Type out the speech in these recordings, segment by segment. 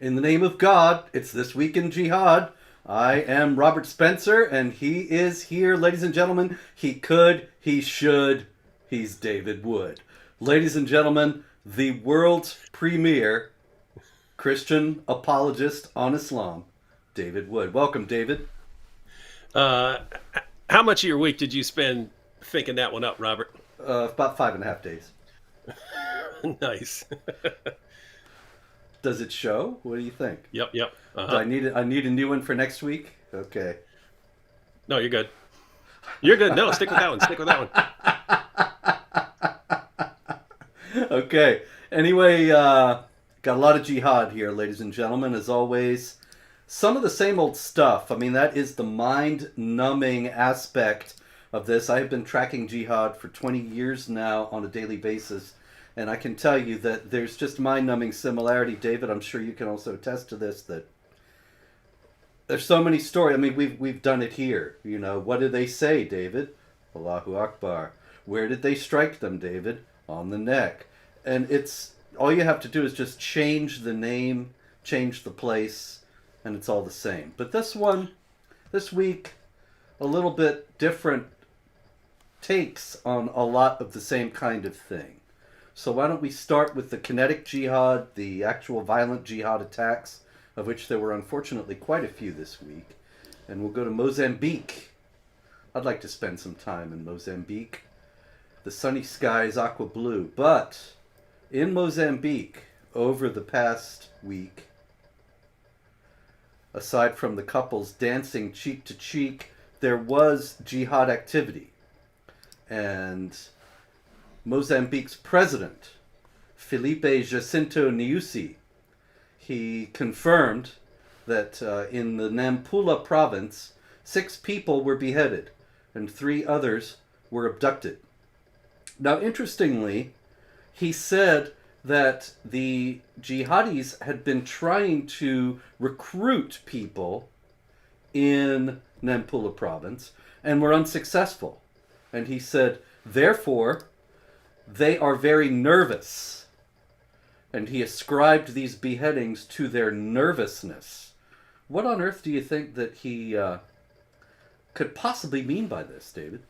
In the name of God, it's This Week in Jihad. I am Robert Spencer, and he is here, ladies and gentlemen. He could, he should, he's David Wood. Ladies and gentlemen, the world's premier Christian apologist on Islam, David Wood. Welcome, David. Uh, how much of your week did you spend thinking that one up, Robert? About 5.5 days. Nice. Does it show? What do you think? Yep. Do Uh-huh. I need a new one for next week? Okay. No, you're good. You're good. No, stick with that one. Stick with that one. Okay. Anyway, got a lot of jihad here, ladies and gentlemen. As always, some of the same old stuff. I mean, that is the mind-numbing aspect of this. I have been tracking jihad for 20 years now on a daily basis, and I can tell you that there's just mind-numbing similarity. David, I'm sure you can also attest to this, that there's so many stories. I mean, we've done it here. You know, what did they say, David? Allahu Akbar. Where did they strike them, David? On the neck. And it's all you have to do is just change the name, change the place, and it's all the same. But this week, a little bit different takes on a lot of the same kind of thing. So why don't we start with the kinetic jihad, the actual violent jihad attacks, of which there were unfortunately quite a few this week. And we'll go to Mozambique. I'd like to spend some time in Mozambique. The sunny sky is aqua blue, but in Mozambique, over the past week, aside from the couples dancing cheek to cheek, there was jihad activity. And Mozambique's president, Felipe Jacinto Nyusi, he confirmed that in the Nampula province, 6 people were beheaded and 3 others were abducted. Now, interestingly, he said that the jihadis had been trying to recruit people in Nampula province and were unsuccessful. And he said, therefore, they are very nervous. And he ascribed these beheadings to their nervousness. What on earth do you think that he could possibly mean by this, David?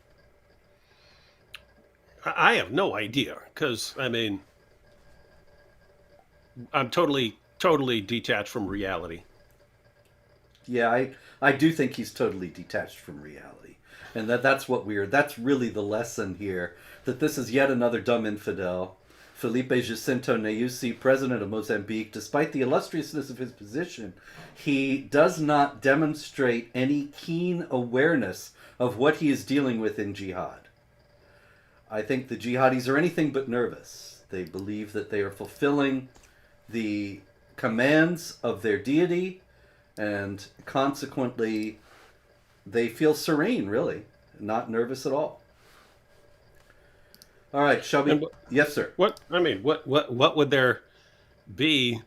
I have no idea because, I mean, I'm totally detached from reality. Yeah, I do think he's totally detached from reality. And that's that's really the lesson here, that this is yet another dumb infidel. Felipe Jacinto Nyusi, president of Mozambique, despite the illustriousness of his position, he does not demonstrate any keen awareness of what he is dealing with in jihad. I think the jihadis are anything but nervous. They believe that they are fulfilling the commands of their deity, and consequently, they feel serene, really, not nervous at all. All right, shall we? And Yes, sir. what would there be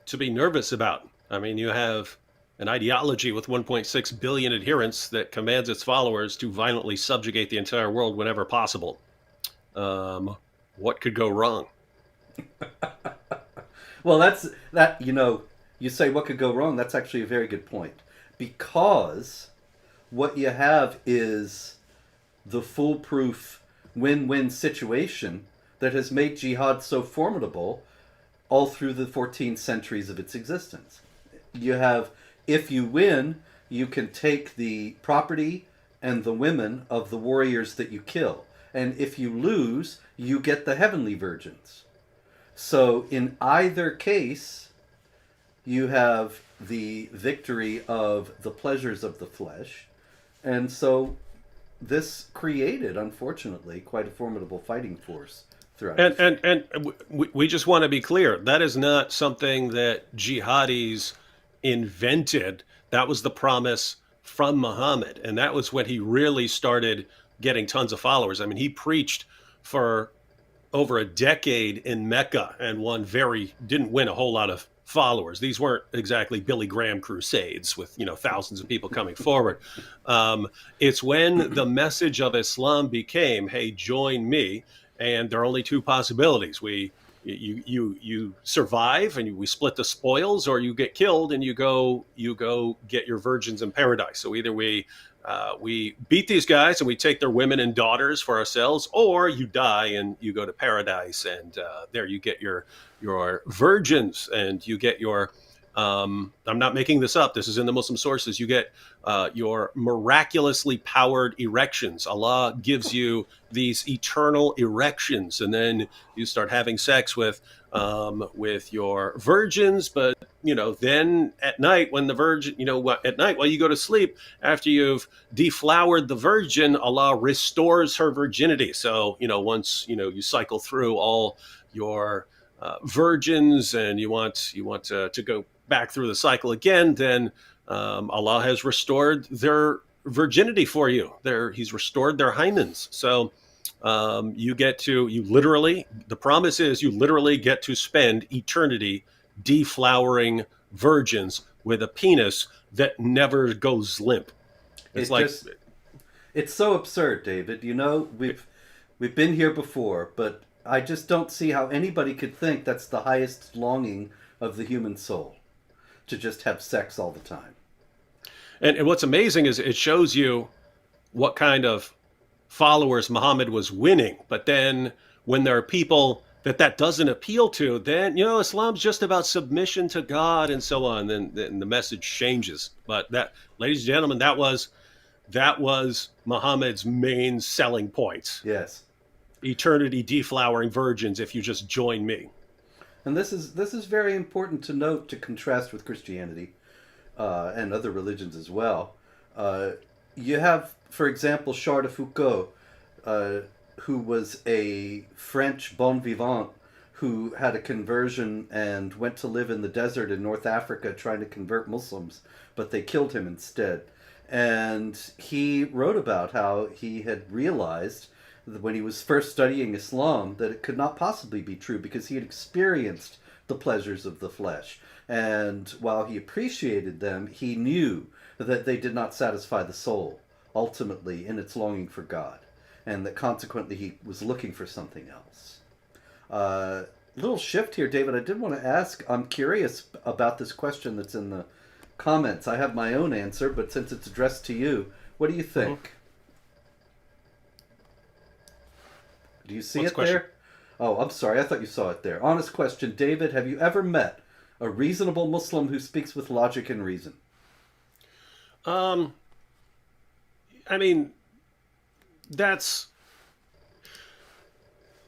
to be nervous about? I mean, you have an ideology with 1.6 billion adherents that commands its followers to violently subjugate the entire world whenever possible. What could go wrong? Well, you say what could go wrong. That's actually a very good point. Because what you have is the foolproof win-win situation that has made jihad so formidable all through the 14 centuries of its existence. You have, if you win, you can take the property and the women of the warriors that you kill. And if you lose, you get the heavenly virgins. So in either case, you have the victory of the pleasures of the flesh. And so this created, unfortunately, quite a formidable fighting force throughout history. We just want to be clear. That is not something that jihadis invented. That was the promise from Muhammad. And that was when he really started getting tons of followers. I mean, he preached for over a decade in Mecca and didn't win a whole lot of followers. These weren't exactly Billy Graham crusades with, thousands of people coming forward. It's when the message of Islam became, hey, join me. And there are only 2 possibilities. We You survive and we split the spoils, or you get killed and you go get your virgins in paradise. So either we beat these guys and we take their women and daughters for ourselves, or you die and you go to paradise, and there you get your virgins, and you get your I'm not making this up. This is in the Muslim sources. You get your miraculously powered erections. Allah gives you these eternal erections, and then you start having sex with your virgins. But then at night, when the virgin, at night while you go to sleep, after you've deflowered the virgin, Allah restores her virginity. So once you cycle through all your virgins, and you want to go back through the cycle again, then Allah has restored their virginity for you. He's restored their hymens. So the promise is you literally get to spend eternity deflowering virgins with a penis that never goes limp. It's It like, just it's so absurd, David. We've been here before, but I just don't see how anybody could think that's the highest longing of the human soul, to just have sex all the time. and what's amazing is it shows you what kind of followers Muhammad was winning. But then when there are people that doesn't appeal to, then Islam's just about submission to God and so on. Then the message changes. But that, ladies and gentlemen, that was Muhammad's main selling point. Yes. Eternity deflowering virgins if you just join me. And this is very important to note, to contrast with Christianity and other religions as well. You have, for example, Charles de Foucault, who was a French bon vivant who had a conversion and went to live in the desert in North Africa trying to convert Muslims, but they killed him instead. And he wrote about how he had realized that when he was first studying Islam that it could not possibly be true, because he had experienced the pleasures of the flesh. And while he appreciated them, he knew that they did not satisfy the soul ultimately in its longing for God, and that consequently he was looking for something else. Little shift here, David. I did want to ask, I'm curious about this question that's in the comments. I have my own answer, but since it's addressed to you, what do you think? Do you see What's it the question? there? Oh, I'm sorry. I thought you saw it there. Honest question. David, have you ever met a reasonable Muslim who speaks with logic and reason? Um, I mean, that's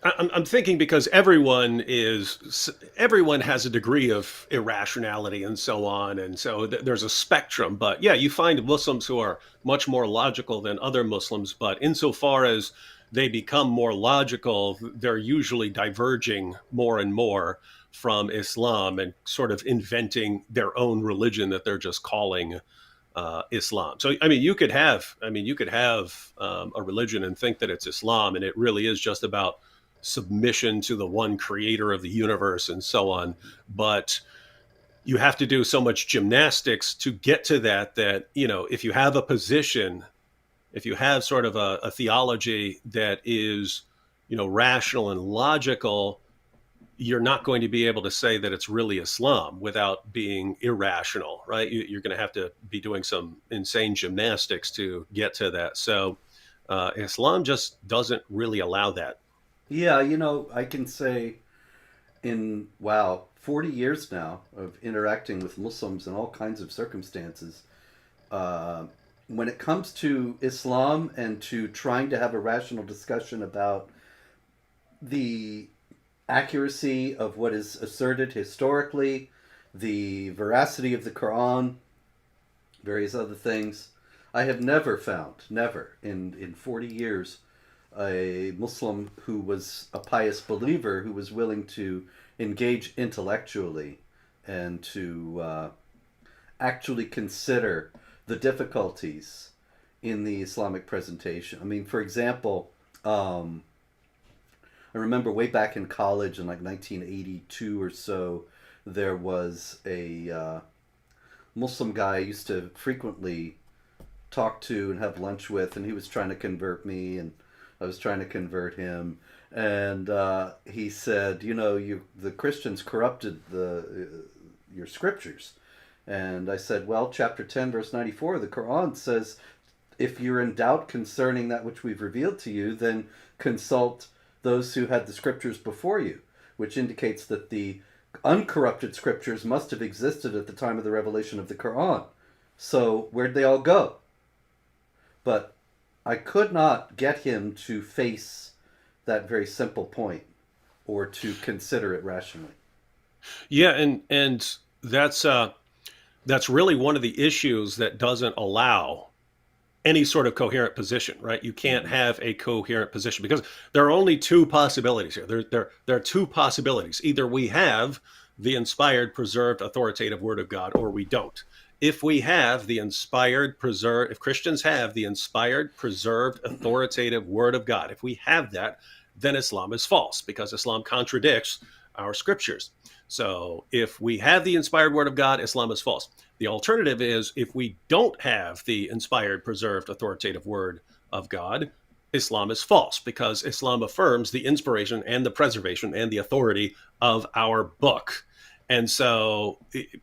I'm thinking, because everyone has a degree of irrationality and so on, and so there's a spectrum. But yeah, you find Muslims who are much more logical than other Muslims. But insofar as they become more logical, they're usually diverging more and more from Islam and sort of inventing their own religion that they're just calling Islam. So you could have a religion and think that it's Islam, and it really is just about submission to the one creator of the universe and so on. But you have to do so much gymnastics to get to that if you have a position, if you have sort of a theology that is rational and logical, you're not going to be able to say that it's really Islam without being irrational, right? You're going to have to be doing some insane gymnastics to get to that. So Islam just doesn't really allow that. Yeah, I can say in, wow, 40 years now of interacting with Muslims in all kinds of circumstances, when it comes to Islam and to trying to have a rational discussion about the accuracy of what is asserted historically, the veracity of the Quran, various other things, I have never in 40 years, a Muslim who was a pious believer who was willing to engage intellectually and to actually consider the difficulties in the Islamic presentation. I mean, for example, I remember way back in college in like 1982 or so, there was a Muslim guy I used to frequently talk to and have lunch with, and he was trying to convert me, and I was trying to convert him. And he said, the Christians corrupted your scriptures. And I said, well, chapter 10, verse 94 of the Quran says, if you're in doubt concerning that which we've revealed to you, then consult those who had the scriptures before you, which indicates that the uncorrupted scriptures must have existed at the time of the revelation of the Quran. So where'd they all go? But I could not get him to face that very simple point or to consider it rationally. Yeah, and that's really one of the issues that doesn't allow any sort of coherent position, right? You can't have a coherent position because there are only two possibilities here. There are two possibilities. Either we have the inspired, preserved, authoritative word of God, or we don't. If we have the inspired, preserved, if Christians have the inspired, preserved, authoritative word of God, if we have that, then Islam is false because Islam contradicts our scriptures. So if we have the inspired word of God, Islam is false. The alternative is if we don't have the inspired, preserved, authoritative word of God, Islam is false because Islam affirms the inspiration and the preservation and the authority of our book. And so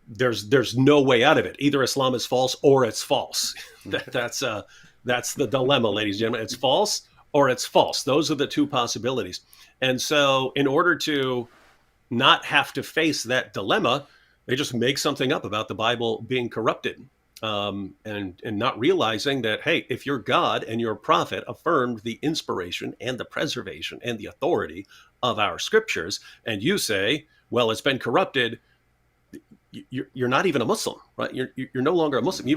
there's no way out of it. Either Islam is false or it's false. That's the dilemma, ladies and gentlemen. It's false or it's false. Those are the two possibilities. And so in order to not have to face that dilemma, they just make something up about the Bible being corrupted, and not realizing that, hey, if your God and your prophet affirmed the inspiration and the preservation and the authority of our scriptures, and you say, well, it's been corrupted, you're not even a Muslim, right? You're no longer a Muslim. You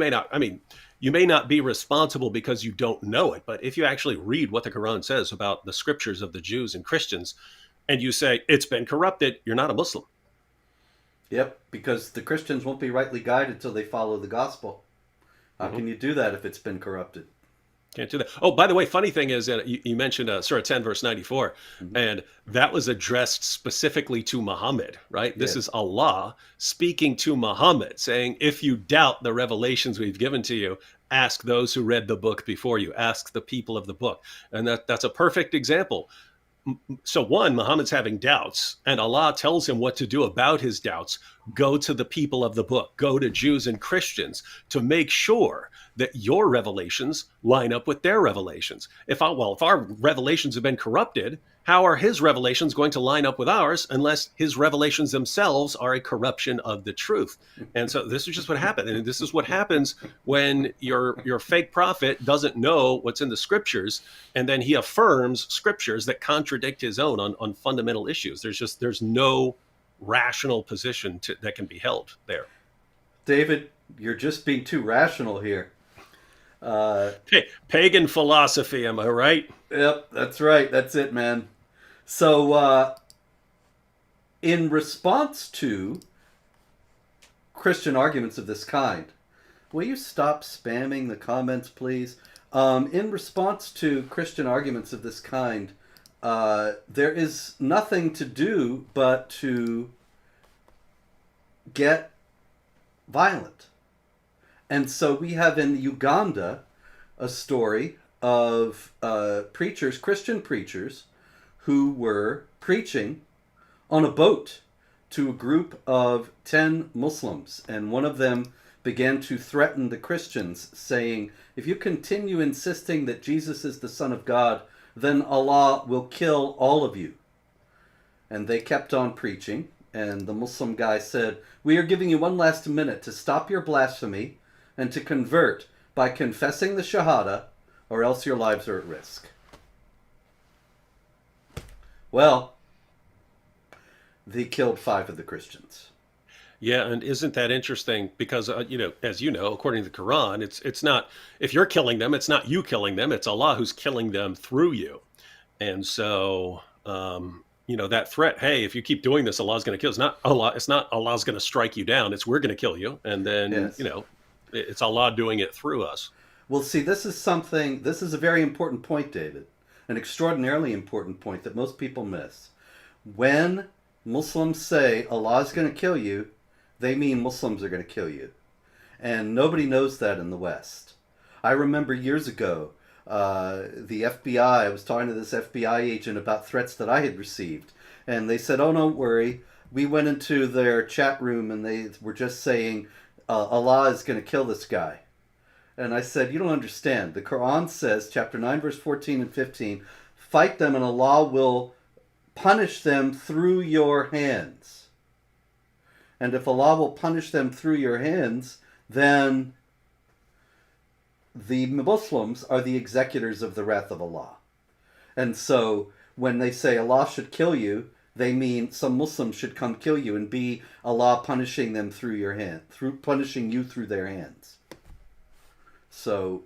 may not be responsible because you don't know it, but if you actually read what the Quran says about the scriptures of the Jews and Christians, and you say it's been corrupted, you're not a Muslim. Yep, because the Christians won't be rightly guided till they follow the gospel. How can you do that if it's been corrupted? Can't do that. Oh, by the way, funny thing is that you mentioned Surah 10, verse 94, and that was addressed specifically to Muhammad, right? This is Allah speaking to Muhammad, saying, if you doubt the revelations we've given to you, ask those who read the book before you, ask the people of the book. And that's a perfect example. So one, Muhammad's having doubts, and Allah tells him what to do about his doubts. Go to the people of the book, go to Jews and Christians to make sure that your revelations line up with their revelations. If our revelations have been corrupted, how are his revelations going to line up with ours unless his revelations themselves are a corruption of the truth? And so this is just what happened. And this is what happens when your fake prophet doesn't know what's in the scriptures, and then he affirms scriptures that contradict his own on fundamental issues. There's no rational position that can be held there. David, you're just being too rational here. Hey, pagan philosophy, am I right? Yep, that's right. That's it, man. So, in response to Christian arguments of this kind, will you stop spamming the comments, please? In response to Christian arguments of this kind, there is nothing to do but to get violent. And so we have in Uganda a story of preachers, Christian preachers, who were preaching on a boat to a group of 10 Muslims. And one of them began to threaten the Christians, saying, if you continue insisting that Jesus is the Son of God, then Allah will kill all of you. And they kept on preaching. And the Muslim guy said, we are giving you one last minute to stop your blasphemy and to convert by confessing the Shahada, or else your lives are at risk. Well, they killed 5 of the Christians. Yeah, and isn't that interesting? Because as you know, according to the Quran, it's not, if you're killing them, it's not you killing them, it's Allah who's killing them through you. And so that threat, hey, if you keep doing this, Allah's going to kill. It's not Allah's going to strike you down. It's we're going to kill you, and then Yes. It's Allah doing it through us. Well, see, this is a very important point, David. An extraordinarily important point that most people miss. When Muslims say Allah is going to kill you, they mean Muslims are going to kill you. And nobody knows that in the West. I remember years ago, the FBI. I was talking to this FBI agent about threats that I had received, and they said, "Oh, don't worry. We went into their chat room and they were just saying Allah is going to kill this guy." And I said, "You don't understand. The Quran says, chapter 9, verse 14 and 15, fight them and Allah will punish them through your hands. And if Allah will punish them through your hands, then the Muslims are the executors of the wrath of Allah." And so when they say Allah should kill you, they mean some Muslims should come kill you and be Allah punishing them through your hand, through punishing you through their hands. So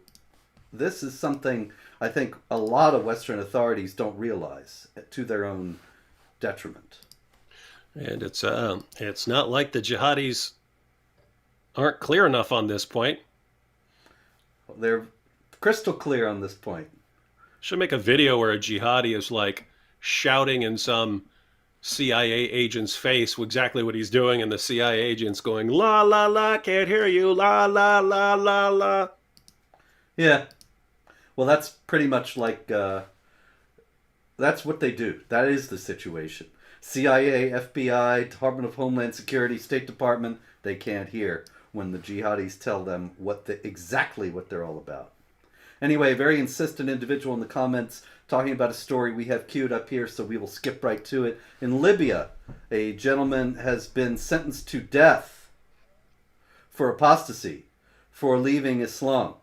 this is something I think a lot of Western authorities don't realize, to their own detriment. And it's not like the jihadis aren't clear enough on this point. They're crystal clear on this point. Should make a video where a jihadi is like shouting in some CIA agent's face exactly what he's doing, and the CIA agent's going, la, la, la, can't hear you, la, la, la, la, la. Yeah. Well, that's pretty much like, that's what they do. That is the situation. CIA, FBI, Department of Homeland Security, State Department, they can't hear when the jihadis tell them exactly what they're all about. Anyway, a very insistent individual in the comments talking about a story we have queued up here, so we will skip right to it. In Libya, a gentleman has been sentenced to death for apostasy, for leaving Islam.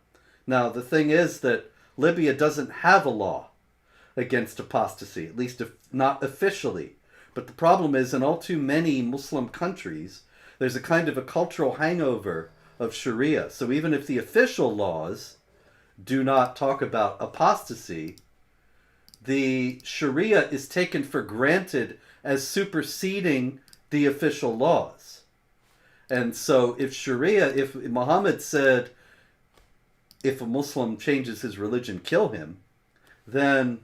Now, the thing is that Libya doesn't have a law against apostasy, at least not officially. But the problem is, in all too many Muslim countries, there's a kind of a cultural hangover of Sharia. So even if the official laws do not talk about apostasy, the Sharia is taken for granted as superseding the official laws. And so if Muhammad said, if a Muslim changes his religion, kill him, then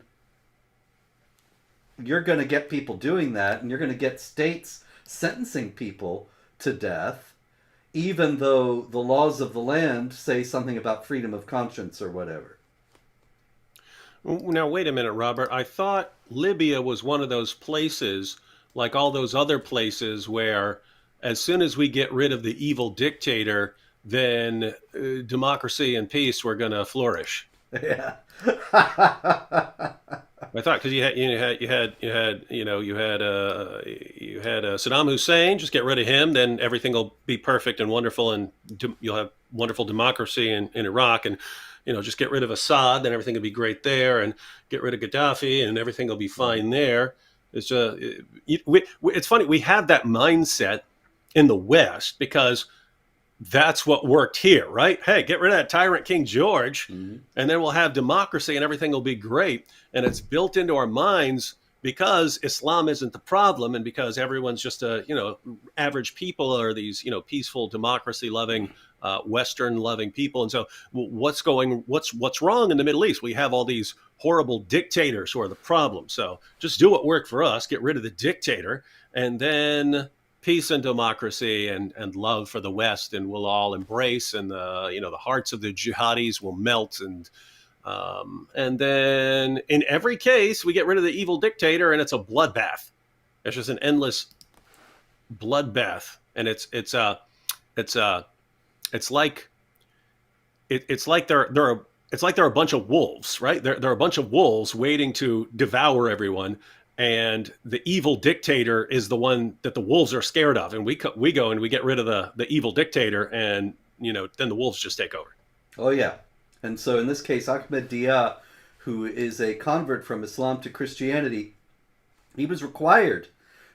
you're going to get people doing that, and you're going to get states sentencing people to death, even though the laws of the land say something about freedom of conscience or whatever. Now, wait a minute, Robert. I thought Libya was one of those places, like all those other places, where as soon as we get rid of the evil dictator, then democracy and peace were going to flourish. Yeah. I thought, because you had Saddam Hussein. Just get rid of him, then everything will be perfect and wonderful, and you'll have wonderful democracy in Iraq. And just get rid of Assad, then everything will be great there, and get rid of Gaddafi, and everything will be fine there. It's it's funny, we have that mindset in the West because that's what worked here, right? Hey, get rid of that tyrant King George, and then we'll have democracy and everything will be great. And it's built into our minds because Islam isn't the problem, and because everyone's just average people are these peaceful, democracy-loving, Western-loving people. And so, what's wrong in the Middle East? We have all these horrible dictators who are the problem. So just do what worked for us, get rid of the dictator, and then peace and democracy and love for the West, and we'll all embrace, and the hearts of the jihadis will melt, and then in every case we get rid of the evil dictator, and it's a bloodbath. It's just an endless bloodbath, and it's like there are a bunch of wolves, right? There are a bunch of wolves waiting to devour everyone. And the evil dictator is the one that the wolves are scared of. And we go and we get rid of the evil dictator, and then the wolves just take over. Oh, yeah. And so in this case, Ahmed Dia, who is a convert from Islam to Christianity, he was required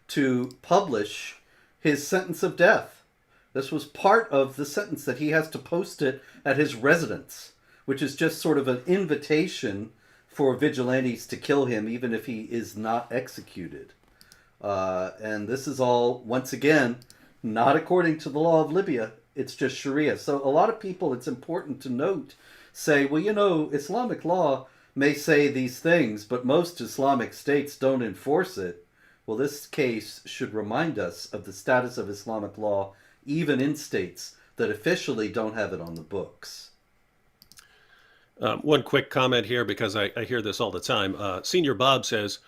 to publish his sentence of death. This was part of the sentence, that he has to post it at his residence, which is just sort of an invitation for vigilantes to kill him, even if he is not executed. And this is all, once again, not according to the law of Libya. It's just Sharia. So a lot of people, it's important to note, say, well, Islamic law may say these things, but most Islamic states don't enforce it. Well, this case should remind us of the status of Islamic law, even in states that officially don't have it on the books. One quick comment here because I hear this all the time. Senior Bob says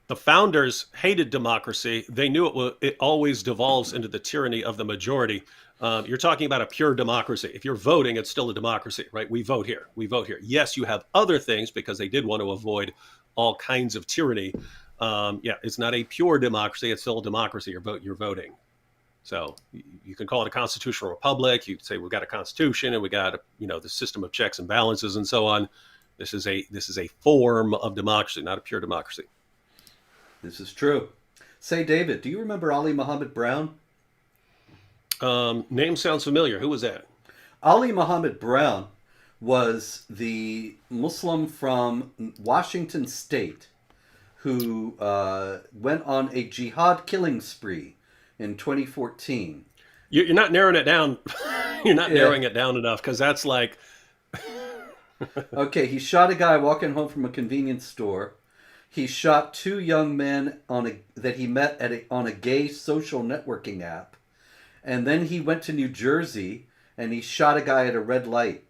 the founders hated democracy. They knew it always devolves into the tyranny of the majority. You're talking about a pure democracy. If you're voting, it's still a democracy, right? We vote here. We vote here. Yes, you have other things because they did want to avoid all kinds of tyranny. Yeah, it's not a pure democracy. It's still a democracy. You're voting. So you can call it a constitutional republic. You can say we've got a constitution and we got the system of checks and balances and so on. This is a form of democracy, not a pure democracy. This is true. Say, David, do you remember Ali Muhammad Brown? Name sounds familiar. Who was that? Ali Muhammad Brown was the Muslim from Washington State who went on a jihad killing spree in 2014. You're not narrowing it down. You're not Yeah. narrowing it down enough because that's like, Okay, he shot a guy walking home from a convenience store. He shot two young men that he met on a gay social networking app. And then he went to New Jersey and he shot a guy at a red light.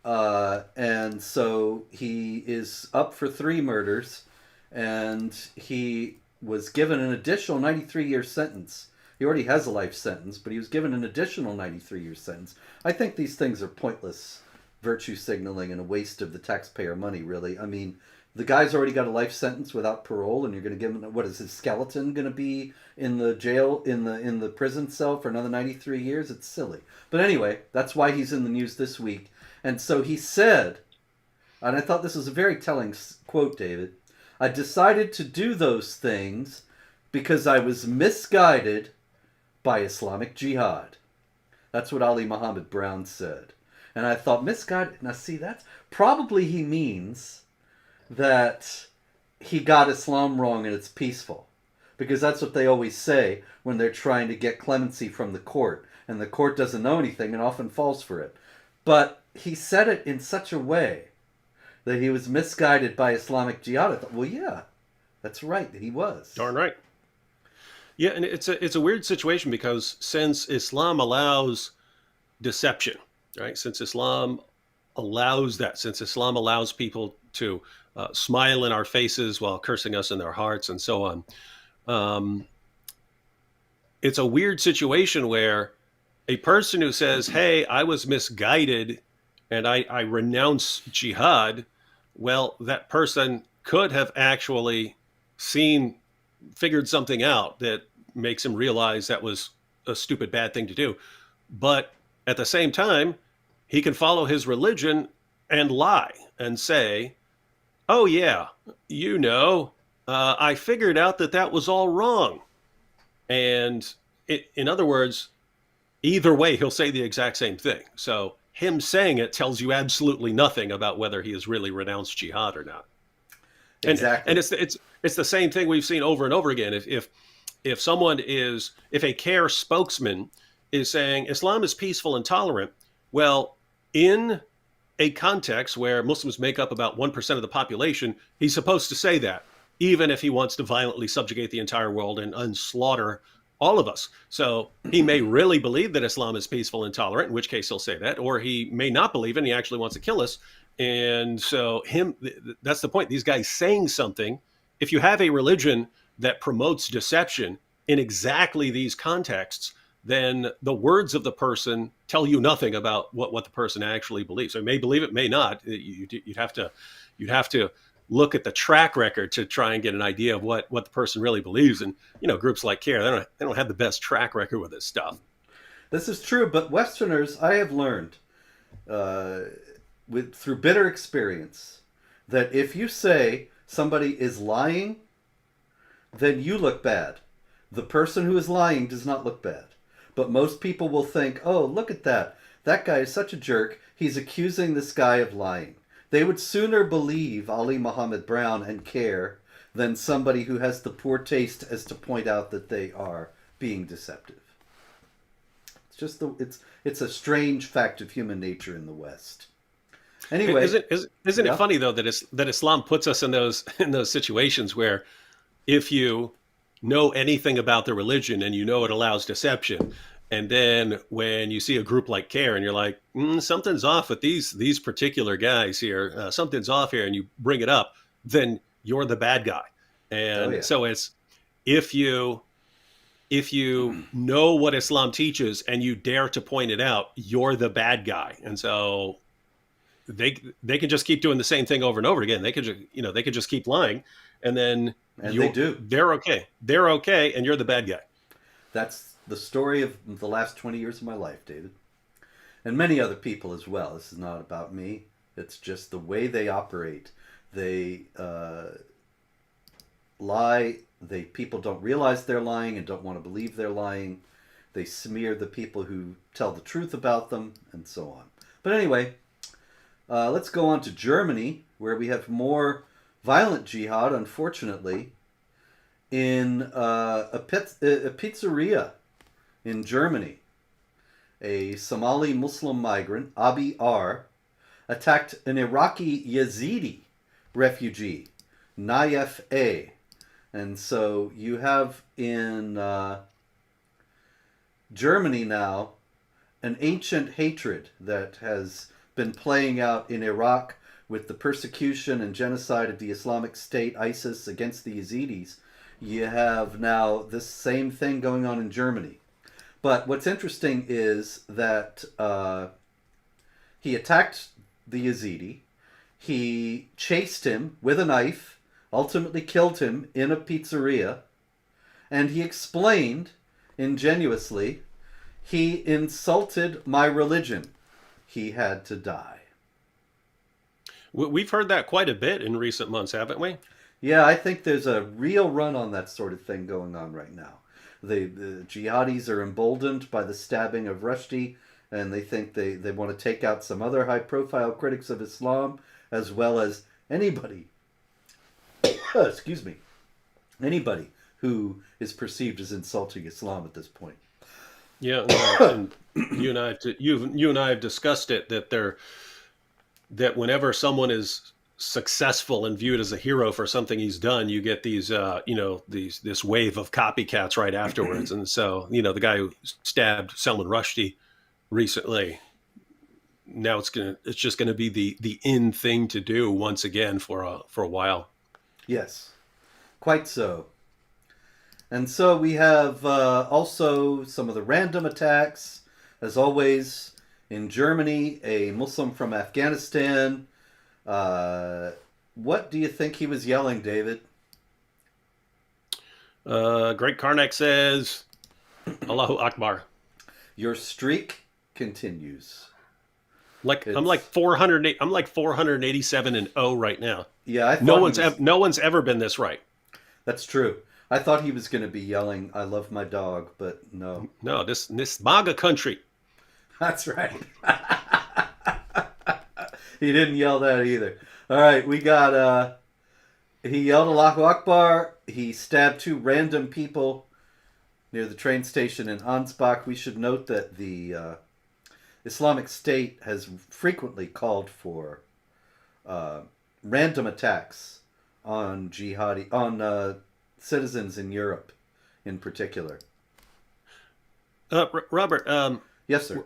And so he is up for 3 murders, and he was given an additional 93-year sentence. He already has a life sentence, but he was given an additional 93-year sentence. I think these things are pointless virtue signaling and a waste of the taxpayer money, really. I mean, the guy's already got a life sentence without parole, and you're going to give him, what is his skeleton going to be in the jail, in the prison cell for another 93 years? It's silly. But anyway, that's why he's in the news this week. And so he said, and I thought this was a very telling quote, David, I decided to do those things because I was misguided by Islamic Jihad. That's what Ali Muhammad Brown said. And I thought, misguided? Now see, that's probably he means that he got Islam wrong and it's peaceful. Because that's what they always say when they're trying to get clemency from the court. And the court doesn't know anything and often falls for it. But he said it in such a way that he was misguided by Islamic Jihad. I thought, well, yeah, that's right, he was. darn right. Yeah, and it's a weird situation because since Islam allows deception, right? Since Islam allows that, since Islam allows people to smile in our faces while cursing us in their hearts and so on, it's a weird situation where a person who says, hey, I was misguided and I renounce jihad, well, that person could have actually figured something out that makes him realize that was a stupid, bad thing to do. But at the same time, he can follow his religion and lie and say, oh, yeah, I figured out that was all wrong. And in other words, either way, he'll say the exact same thing. So him saying it tells you absolutely nothing about whether he has really renounced jihad or not. Exactly. And it's the same thing we've seen over and over again. If a CARE spokesman is saying Islam is peaceful and tolerant, well, in a context where Muslims make up about 1% of the population, he's supposed to say that, even if he wants to violently subjugate the entire world and slaughter all of us. So he may really believe that Islam is peaceful and tolerant, in which case he'll say that, or he may not believe it and he actually wants to kill us. And so that's the point. These guys saying something, if you have a religion that promotes deception in exactly these contexts, then the words of the person tell you nothing about what the person actually believes. So may believe it, may not. You'd have to look at the track record to try and get an idea of what the person really believes. And groups like CARE, they don't have the best track record with this stuff. This is true, but Westerners, I have learned through bitter experience that if you say somebody is lying, then you look bad. The person who is lying does not look bad. But most people will think, oh, look at that. That guy is such a jerk. He's accusing this guy of lying. They would sooner believe Ali Muhammad Brown and CARE than somebody who has the poor taste as to point out that they are being deceptive. It's just it's a strange fact of human nature in the West. Anyway, isn't it funny though that Islam puts us in those situations where if you know anything about the religion and it allows deception, And then when you see a group like CARE and you're like, something's off with these particular guys here, something's off here, and you bring it up, then you're the bad guy. Oh And yeah. so it's if you if you know what Islam teaches and you dare to point it out, you're the bad guy. And so they can just keep doing the same thing over and over again. They could they could just keep lying, and then And they do. they're okay. They're okay, and you're the bad guy. That's the story of the last 20 years of my life, David. And many other people as well. This is not about me. It's just the way they operate. They lie. People don't realize they're lying and don't want to believe they're lying. They smear the people who tell the truth about them, and so on. But anyway, let's go on to Germany, where we have more violent jihad, unfortunately, in a pizzeria in Germany. A Somali Muslim migrant, Abi R, attacked an Iraqi Yazidi refugee, Nayef A. And so you have in Germany now an ancient hatred that has been playing out in Iraq with the persecution and genocide of the Islamic State, ISIS, against the Yazidis. You have now this same thing going on in Germany. But what's interesting is that he attacked the Yazidi. He chased him with a knife, ultimately killed him in a pizzeria, and he explained ingenuously, he insulted my religion. He had to die. We've heard that quite a bit in recent months, haven't we? Yeah, I think there's a real run on that sort of thing going on right now. The jihadis are emboldened by the stabbing of Rushdie, and they think they want to take out some other high-profile critics of Islam, as well as anybody, excuse me, anybody who is perceived as insulting Islam at this point. Yeah, and you and I have discussed it that whenever someone is successful and viewed as a hero for something he's done, you get these this wave of copycats right afterwards. And so the guy who stabbed Salman Rushdie recently, now it's just gonna be the in thing to do once again for a while. Yes, quite so. And so we have also some of the random attacks. As always, in Germany, a Muslim from Afghanistan. What do you think he was yelling, David? Great Karnak says, Allahu Akbar. Your streak continues. I'm like It's 400. I'm like 487 and 0 right now. yeah, I thought he was. No one's ever been this right. That's true. I thought he was going to be yelling, "I love my dog," but no. No, this MAGA country. That's right. He didn't yell that either. All right, we got. He yelled Allahu Akbar. He stabbed two random people near the train station in Ansbach. We should note that the Islamic State has frequently called for random attacks on citizens in Europe, in particular. Robert, Yes, sir.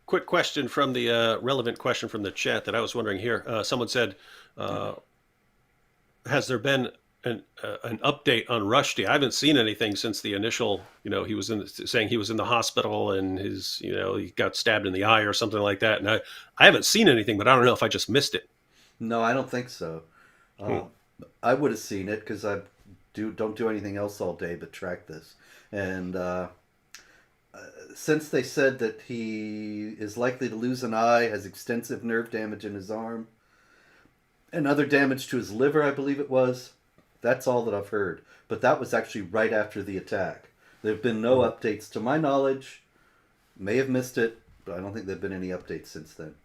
quick question from the relevant question from the chat that I was wondering here. Someone said, "Has there been an update on Rushdie?" I haven't seen anything since the initial. He was saying he was in the hospital and he got stabbed in the eye or something like that. And I haven't seen anything, but I don't know if I just missed it. No, I don't think so. I would have seen it because I don't do anything else all day but track this. And since they said that he is likely to lose an eye, has extensive nerve damage in his arm, and other damage to his liver, I believe it was, that's all that I've heard. But that was actually right after the attack. There have been no updates to my knowledge. May have missed it, but I don't think there have been any updates since then.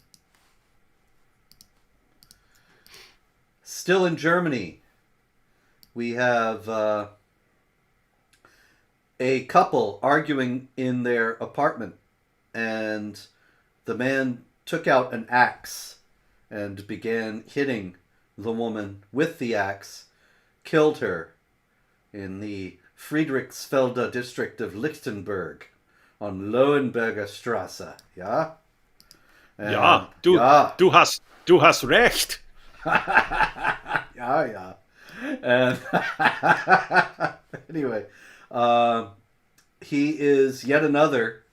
Still in Germany, we have a couple arguing in their apartment, and the man took out an axe and began hitting the woman with the axe, killed her in the Friedrichsfelde district of Lichtenberg on Lohenberger Straße. Yeah, and Ja, du hast recht. yeah, yeah. And anyway, uh, he is yet another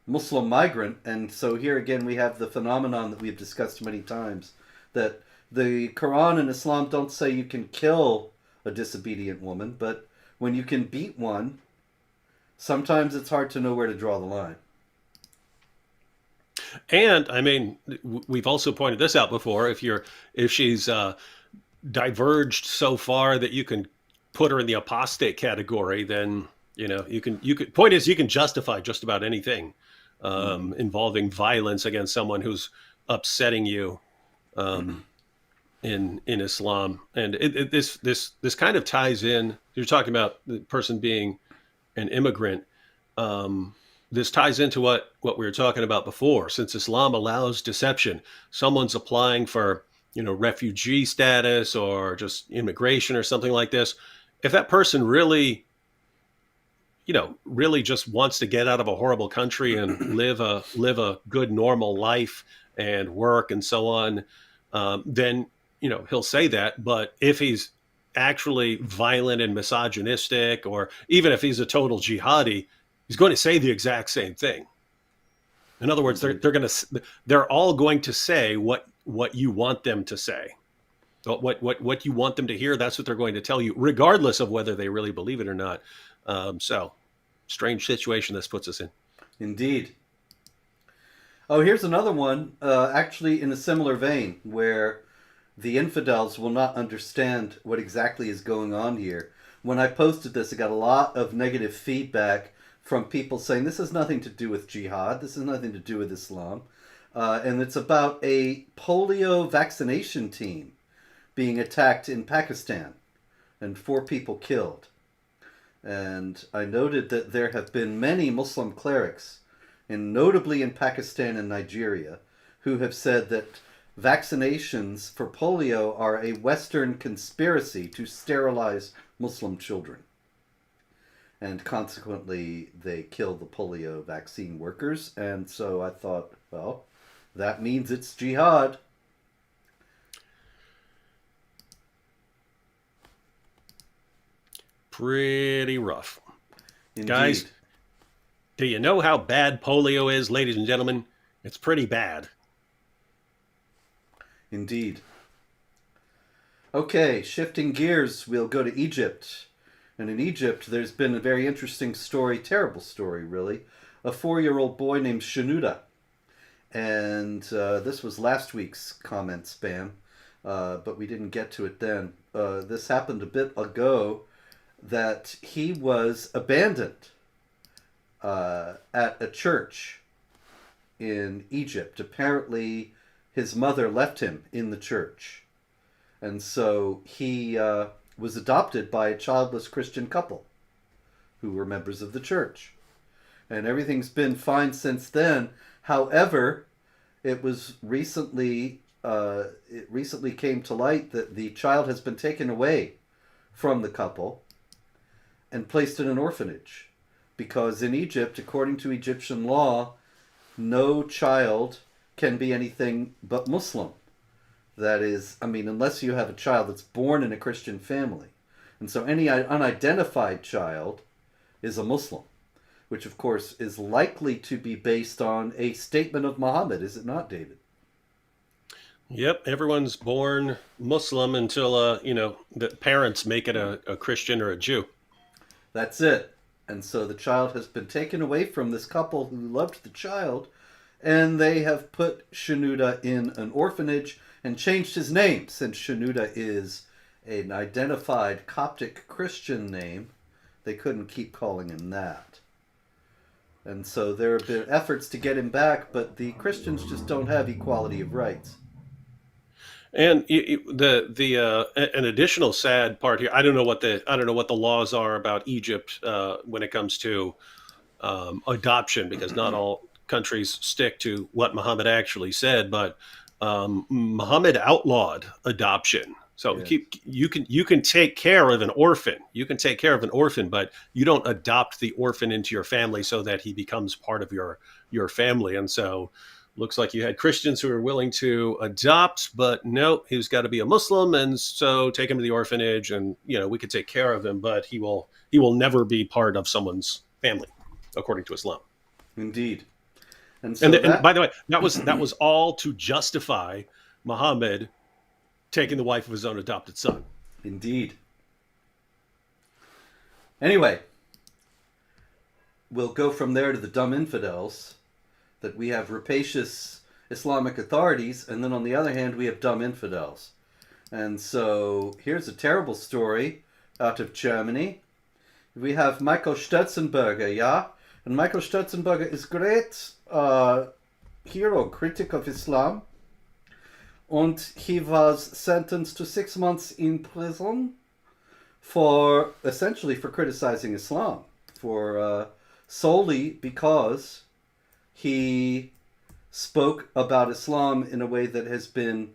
Muslim migrant, and so here again we have the phenomenon that we've discussed many times, that the Quran and Islam don't say you can kill a disobedient woman, but when you can beat one, sometimes it's hard to know where to draw the line. And I mean, we've also pointed this out before. If she's diverged so far that you can put her in the apostate category, then you can. Point is, you can justify just about anything Mm-hmm. involving violence against someone who's upsetting you um, in Islam, and this kind of ties in. You're talking about the person being an immigrant. Um, this ties into what we were talking about before. Since Islam allows deception, someone's applying for refugee status or just immigration or something like this. If that person really just wants to get out of a horrible country and live a good normal life and work and so on, then he'll say that. But if he's actually violent and misogynistic, or even if he's a total jihadi, he's going to say the exact same thing. In other words, Mm-hmm. they're all going to say what you want them to say. What you want them to hear, that's what they're going to tell you, regardless of whether they really believe it or not. So, strange situation this puts us in. Indeed. Oh, here's another one, actually in a similar vein, where the infidels will not understand what exactly is going on here. When I posted this, I got a lot of negative feedback from people saying this has nothing to do with jihad, this has nothing to do with Islam, and it's about a polio vaccination team being attacked in Pakistan and 4 people killed. And I noted that there have been many Muslim clerics, and notably in Pakistan and Nigeria, who have said that vaccinations for polio are a Western conspiracy to sterilize Muslim children. And consequently, they kill the polio vaccine workers. And so I thought, well, that means it's jihad. Pretty rough. Indeed. Guys, do you know how bad polio is, ladies and gentlemen? It's pretty bad. Indeed. Okay, shifting gears, we'll go to Egypt. And in Egypt, there's been a very interesting story, terrible story, really. A 4-year-old boy named Shenouda. And this was last week's comment spam, but we didn't get to it then. This happened a bit ago, that he was abandoned at a church in Egypt. Apparently, his mother left him in the church. And so he was adopted by a childless Christian couple who were members of the church. And everything's been fine since then. However, it recently came to light that the child has been taken away from the couple and placed in an orphanage. Because in Egypt, according to Egyptian law, no child can be anything but Muslim. That is, I mean, unless you have a child that's born in a Christian family. And so any unidentified child is a Muslim, which of course is likely to be based on a statement of Muhammad, is it not, David? Yep, everyone's born Muslim until the parents make it a Christian or a Jew. That's it. And so the child has been taken away from this couple who loved the child, and they have put Shenouda in an orphanage and changed his name, since Shenouda is an identified Coptic Christian name. They couldn't keep calling him that. And so there have been efforts to get him back, but the Christians just don't have equality of rights. And an additional sad part here. I don't know what the laws are about Egypt when it comes to adoption, because not all countries stick to what Muhammad actually said. But Muhammad outlawed adoption So Yes. you can take care of an orphan. You can take care of an orphan, but you don't adopt the orphan into your family so that he becomes part of your family. And so looks like you had Christians who are willing to adopt, but no, he's got to be a Muslim, and so take him to the orphanage, and we could take care of him, but he will never be part of someone's family, according to Islam. Indeed. And And so and by that, the way, that was all to justify Muhammad taking the wife of his own adopted son. indeed. Anyway, we'll go from there to the dumb infidels, that we have rapacious Islamic authorities, and then on the other hand, we have dumb infidels. And so here's a terrible story out of Germany. We have Michael Sturzenberger, yeah? And Michael Sturzenberger is great hero, critic of Islam. And he was sentenced to 6 months in prison for essentially for criticizing Islam, for solely because he spoke about Islam in a way that has been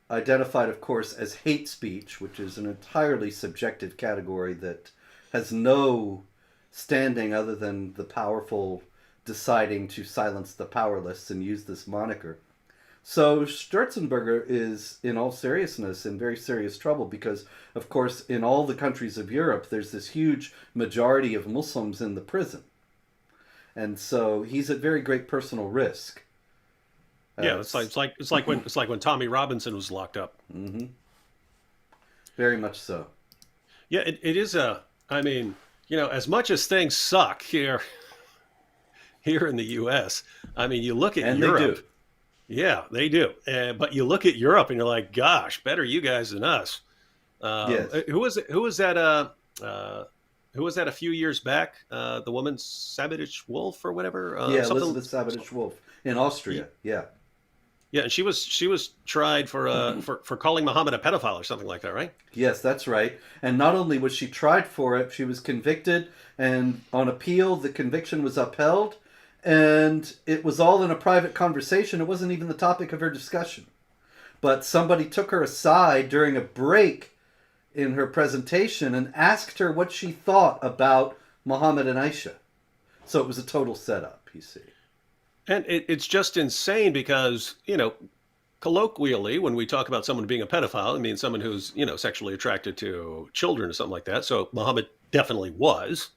identified, of course, as hate speech, which is an entirely subjective category that has no standing other than the powerful deciding to silence the powerless and use this moniker. So Sturzenberger is, in all seriousness, in very serious trouble because, of course, in all the countries of Europe, there's this huge majority of Muslims in the prison. And so he's at very great personal risk. Yeah, it's like when Tommy Robinson was locked up. Mm-hmm. Very much so. Yeah, it is I mean, as much as things suck here in the U.S. I mean, you look at And Europe. they do. Yeah, they do. But you look at Europe and you're like, gosh, better you guys than us. Yes. Who was it? Who was that? Who was that a few years back? The woman Savage Wolf or whatever. Yeah, Something. Elizabeth Savage Wolf in Austria. Yeah. Yeah, and she was tried for calling Muhammad a pedophile or something like that, right? Yes, that's right. And not only was she tried for it, she was convicted, and on appeal, the conviction was upheld, and it was all in a private conversation. It wasn't even the topic of her discussion. But somebody took her aside during a break in her presentation and asked her what she thought about Muhammad and Aisha. So it was a total setup, you see. And it's just insane because, colloquially, when we talk about someone being a pedophile, I mean someone who's, sexually attracted to children or something like that. So Muhammad definitely was.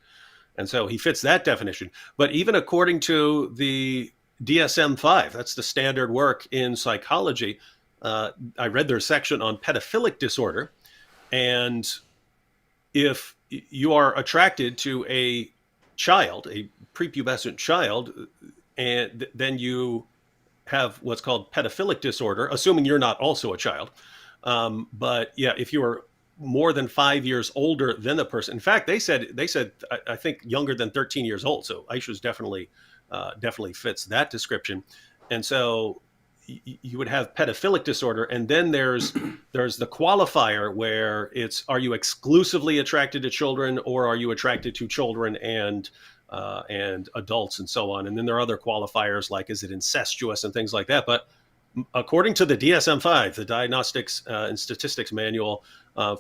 And so he fits that definition. But even according to the DSM-5, that's the standard work in psychology, I read their section on pedophilic disorder. And if you are attracted to a child, a prepubescent child, and then you have what's called pedophilic disorder, assuming you're not also a child. But yeah, if you are more than 5 years older than the person, in fact, they said I think younger than 13 years old. So Aisha's definitely fits that description. And so you would have pedophilic disorder, and then there's the qualifier where it's, are you exclusively attracted to children, or are you attracted to children and adults and so on. And then there are other qualifiers like, is it incestuous and things like that. But according to the DSM-5, the Diagnostics and Statistics Manual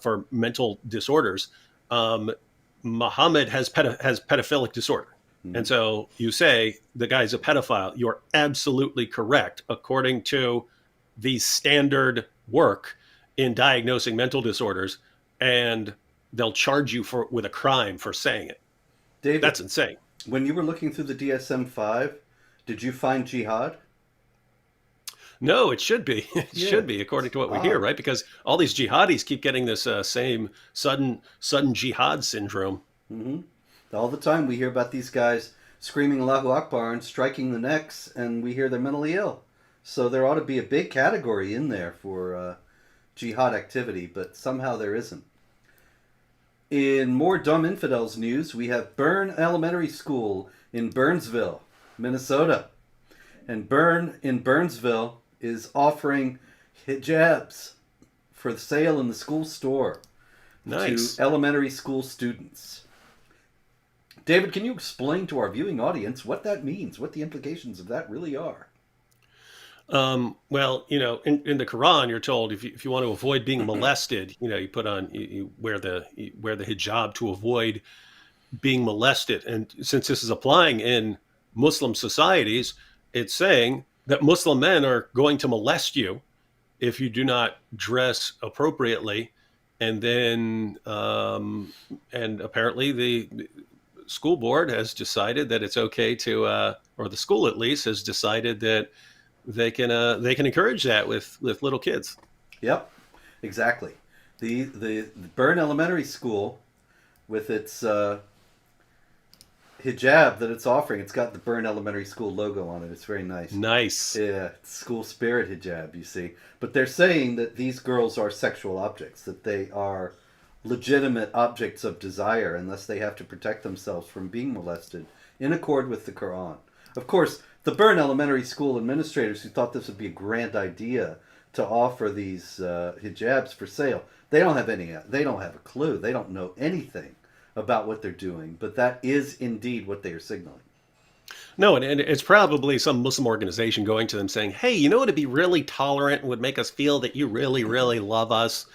for Mental Disorders, Muhammad has pedophilic disorder. Mm-hmm. And so you say the guy's a pedophile. You're absolutely correct according to the standard work in diagnosing mental disorders, and they'll charge you with a crime for saying it. David, that's insane. When you were looking through the DSM-5, did you find jihad? No, it should be. It should be, according to what we hear, right? Because all these jihadis keep getting this same sudden jihad syndrome. Mm-hmm. All the time we hear about these guys screaming Allahu Akbar and striking the necks, and we hear they're mentally ill. So there ought to be a big category in there for jihad activity, but somehow there isn't. In more dumb infidels news, we have Byrne Elementary School in Burnsville, Minnesota. And Byrne in Burnsville is offering hijabs for sale in the school store to elementary school students. David, can you explain to our viewing audience what that means, what the implications of that really are? Well, in the Quran, you're told if you want to avoid being molested, you put on you wear the hijab to avoid being molested. And since this is applying in Muslim societies, it's saying that Muslim men are going to molest you if you do not dress appropriately. And then, and apparently the school board has decided that it's okay to, or the school at least has decided that they can encourage that with little kids. Yep, exactly. The Byrne Elementary School, with its hijab that it's offering, it's got the Byrne Elementary School logo on it. It's very nice. Nice. Yeah, it's school spirit hijab, you see. But they're saying that these girls are sexual objects, that they are legitimate objects of desire unless they have to protect themselves from being molested in accord with the Quran. Of course, the Byrne Elementary School administrators who thought this would be a grand idea to offer these hijabs for sale, they don't have any. They don't have a clue. They don't know anything about what they're doing. But that is indeed what they are signaling. No, and it's probably some Muslim organization going to them saying, "Hey, to be really tolerant and would make us feel that you really, really love us.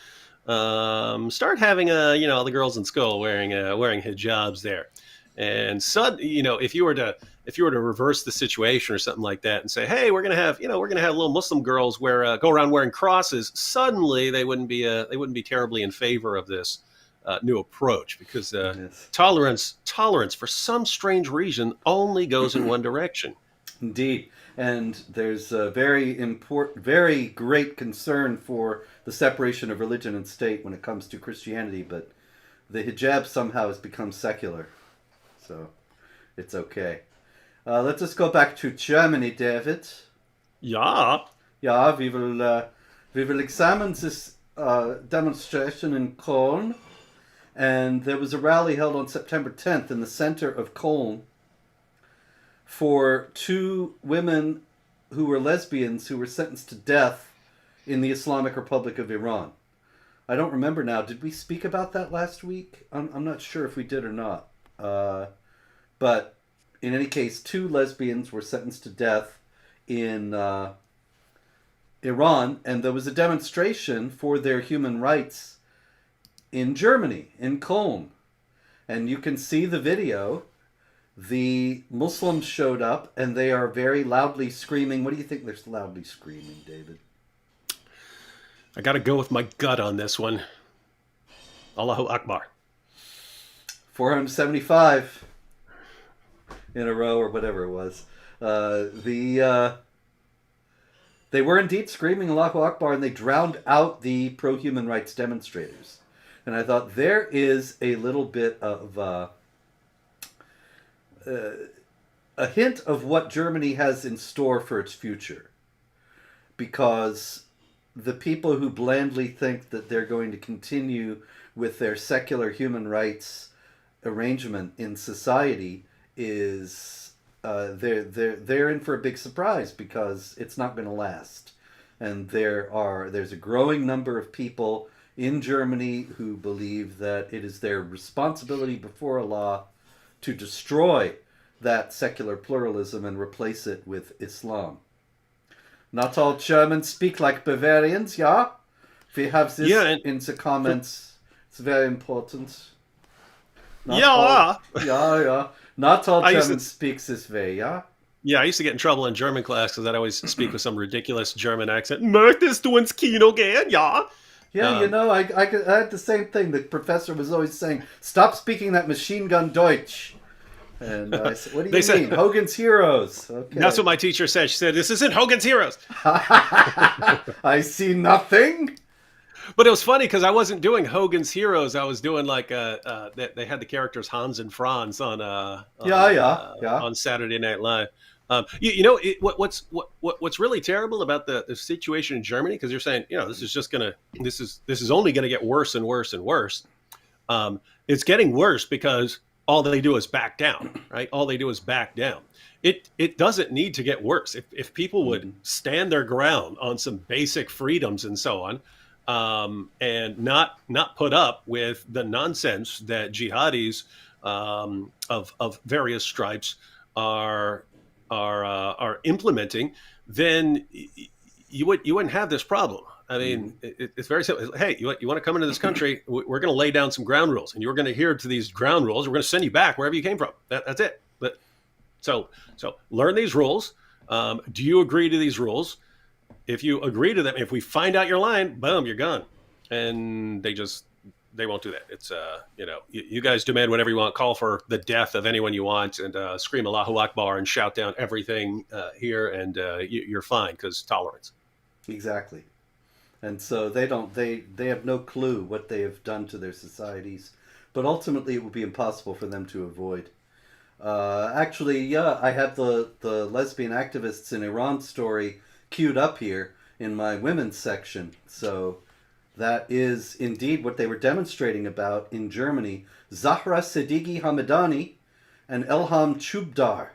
Start having all the girls in school wearing hijabs there." And if you were to reverse the situation or something like that and say, "Hey, we're gonna have little Muslim girls go around wearing crosses," suddenly they wouldn't be terribly in favor of this new approach, because Yes. tolerance for some strange reason only goes in one direction. Indeed. And there's a very great concern for the separation of religion and state when it comes to Christianity, but the hijab somehow has become secular. So it's okay. Let's just go back to Germany, David. Yeah. Yeah, we will examine this demonstration in Cologne. And there was a rally held on September 10th in the center of Cologne for two women who were lesbians who were sentenced to death in the Islamic Republic of Iran. I don't remember now. Did we speak about that last week? I'm not sure if we did or not. But in any case, two lesbians were sentenced to death in Iran, and there was a demonstration for their human rights in Germany, in Cologne. And you can see the video. The Muslims showed up, and they are very loudly screaming. What do you think they're loudly screaming, David? I got to go with my gut on this one. Allahu Akbar. 475 in a row, or whatever it was. They were indeed screaming Allahu Akbar, and they drowned out the pro-human rights demonstrators. And I thought there is a little bit of a hint of what Germany has in store for its future. Because the people who blandly think that they're going to continue with their secular human rights arrangement in society is they're in for a big surprise, because it's not going to last. And there's a growing number of people in Germany who believe that it is their responsibility before Allah to destroy that secular pluralism and replace it with Islam. Not all Germans speak like Bavarians, yeah? We have this in the comments. It's very important. Yeah. Yeah. Not all Germans speak this way, yeah? Yeah, I used to get in trouble in German class because I'd always speak with some ridiculous German accent. Möchtest du ins Kino gehen? Ja. Yeah, I had the same thing. The professor was always saying, "Stop speaking that machine gun Deutsch." And I said, "What do you mean? Hogan's Heroes." Okay. That's what my teacher said. She said, "This isn't Hogan's Heroes." I see nothing. But it was funny because I wasn't doing Hogan's Heroes. I was doing like they had the characters Hans and Franz on Saturday Night Live. What's really terrible about the situation in Germany, because you're saying this is only gonna get worse and worse and worse. It's getting worse because all they do is back down, right? All they do is back down. It doesn't need to get worse. If people would stand their ground on some basic freedoms and so on, and not put up with the nonsense that jihadis of various stripes are implementing, then you wouldn't have this problem. I mean, it's very simple. Hey, you want to come into this country? We're going to lay down some ground rules, and you're going to adhere to these ground rules. We're going to send you back wherever you came from. That's it. But so learn these rules. Do you agree to these rules? If you agree to them, if we find out you're lying, boom, you're gone. And they won't do that. It's you guys demand whatever you want, call for the death of anyone you want, and scream Allahu Akbar and shout down everything here, and you're fine because tolerance. Exactly. And so they have no clue what they have done to their societies, but ultimately it will be impossible for them to avoid. Actually, yeah, I have the lesbian activists in Iran story queued up here in my women's section. So that is indeed what they were demonstrating about in Germany. Zahra Siddiqui Hamadani and Elham Chubdar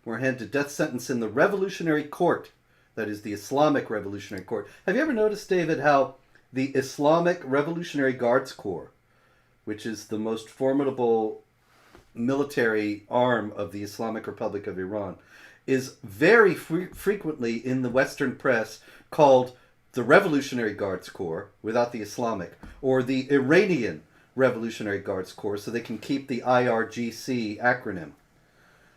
were handed death sentence in the Revolutionary Court. That is the Islamic Revolutionary Court. Have you ever noticed, David, how the Islamic Revolutionary Guards Corps, which is the most formidable military arm of the Islamic Republic of Iran, is very frequently in the Western press called the Revolutionary Guards Corps without the Islamic, or the Iranian Revolutionary Guards Corps, so they can keep the IRGC acronym.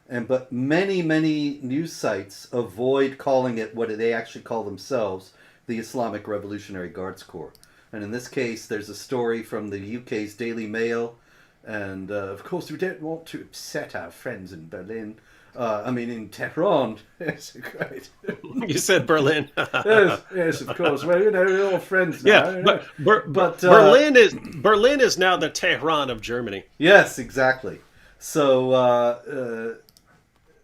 But many news sites avoid calling it what they actually call themselves, the Islamic Revolutionary Guards Corps. And in this case, there's a story from the UK's Daily Mail, and of course we don't want to upset our friends in Berlin. In Tehran. Yes, great. You said Berlin. yes, of course. Well, we're all friends now. Yeah, but Berlin is now the Tehran of Germany. Yes, exactly. So